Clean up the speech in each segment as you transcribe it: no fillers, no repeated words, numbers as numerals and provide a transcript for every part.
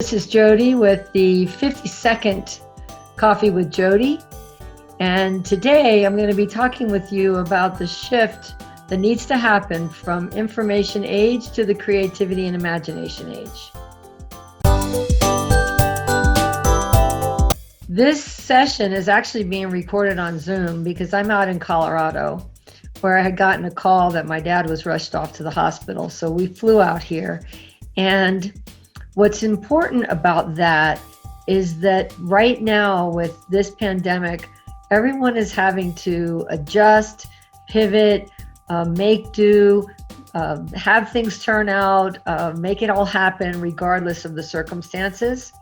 This is Jody with the 52nd Coffee with Jody. And today I'm going to be talking with you about the shift that needs to happen from information age to the creativity and imagination age. This session is actually being recorded on Zoom because I'm out in Colorado, where I had gotten a call that my dad was rushed off to the hospital. So we flew out here. And what's important about that is that right now with this pandemic, everyone is having to adjust, pivot, make do, have things turn out, make it all happen regardless of the circumstances.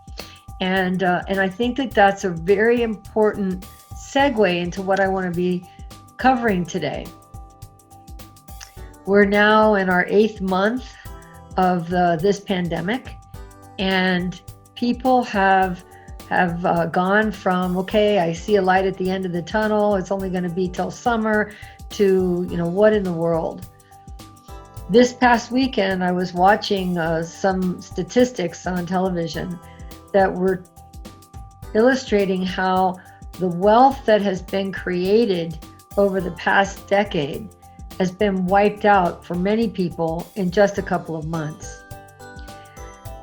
And I think that that's a very important segue into what I want to be covering today. We're now in our 8th month of this pandemic. And people have gone from, okay, I see a light at the end of the tunnel, it's only going to be till summer, to, what in the world? This past weekend, I was watching some statistics on television that were illustrating how the wealth that has been created over the past decade has been wiped out for many people in just a couple of months.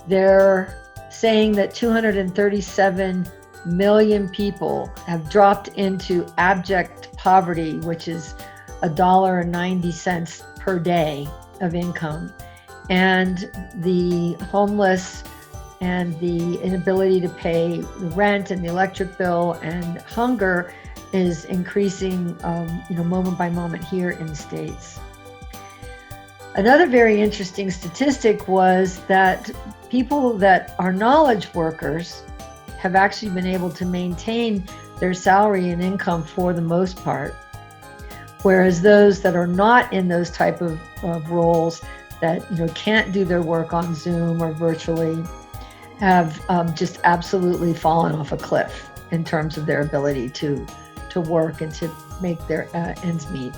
They're saying that 237 million people have dropped into abject poverty, which is $1.90 per day of income. And the homeless and the inability to pay the rent and the electric bill and hunger is increasing, moment by moment here in the States. Another very interesting statistic was that people that are knowledge workers have actually been able to maintain their salary and income for the most part, whereas those that are not in those type of roles that can't do their work on Zoom or virtually have just absolutely fallen off a cliff in terms of their ability to work and to make their ends meet.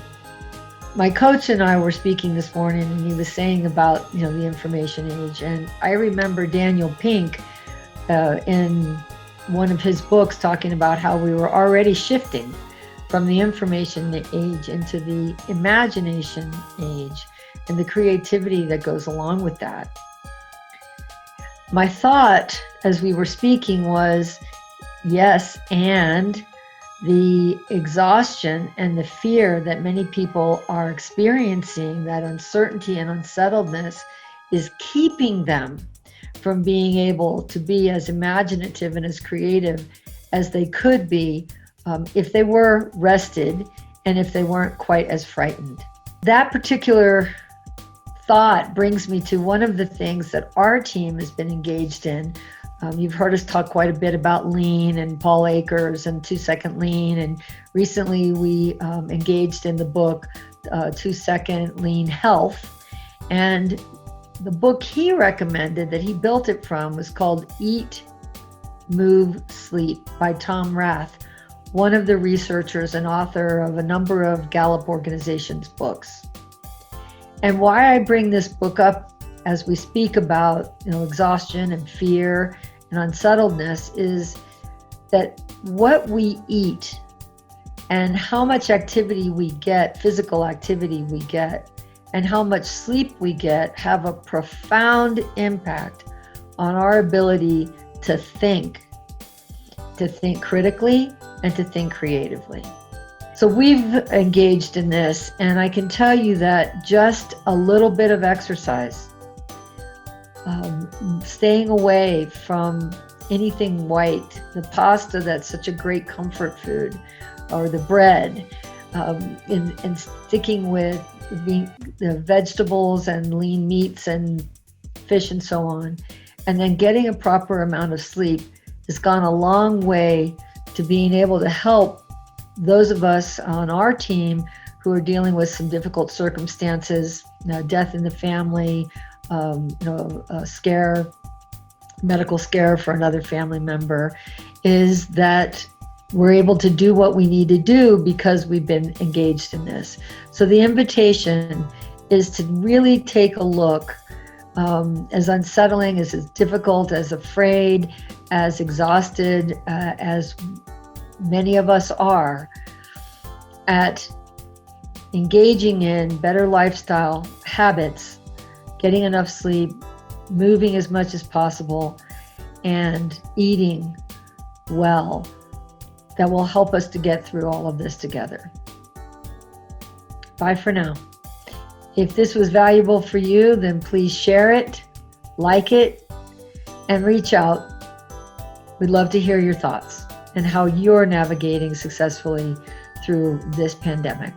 My coach and I were speaking this morning, and he was saying about the information age, and I remember Daniel Pink in one of his books talking about how we were already shifting from the information age into the imagination age and the creativity that goes along with that. My thought as we were speaking was, yes, and the exhaustion and the fear that many people are experiencing, that uncertainty and unsettledness, is keeping them from being able to be as imaginative and as creative as they could be if they were rested and if they weren't quite as frightened. That particular thought brings me to one of the things that our team has been engaged in. You've heard us talk quite a bit about lean and Paul Akers and 2-second lean. And recently we engaged in the book, 2-second lean health. And the book he recommended that he built it from was called Eat, Move, Sleep by Tom Rath, one of the researchers and author of a number of Gallup Organization's books. And why I bring this book up as we speak about exhaustion and fear and unsettledness is that what we eat and how much activity we get, physical activity we get, and how much sleep we get have a profound impact on our ability to think critically and to think creatively. So we've engaged in this, and I can tell you that just a little bit of exercise, staying away from anything white, the pasta that's such a great comfort food, or the bread, and sticking with the vegetables and lean meats and fish and so on, and then getting a proper amount of sleep has gone a long way to being able to help those of us on our team who are dealing with some difficult circumstances, death in the family, a medical scare for another family member, is that we're able to do what we need to do because we've been engaged in this. So the invitation is to really take a look as unsettling, as difficult, as afraid, as exhausted as many of us are, at engaging in better lifestyle habits, getting enough sleep, moving as much as possible, and eating well, that will help us to get through all of this together. Bye for now. If this was valuable for you, then please share it, like it, and reach out. We'd love to hear your thoughts and how you're navigating successfully through this pandemic.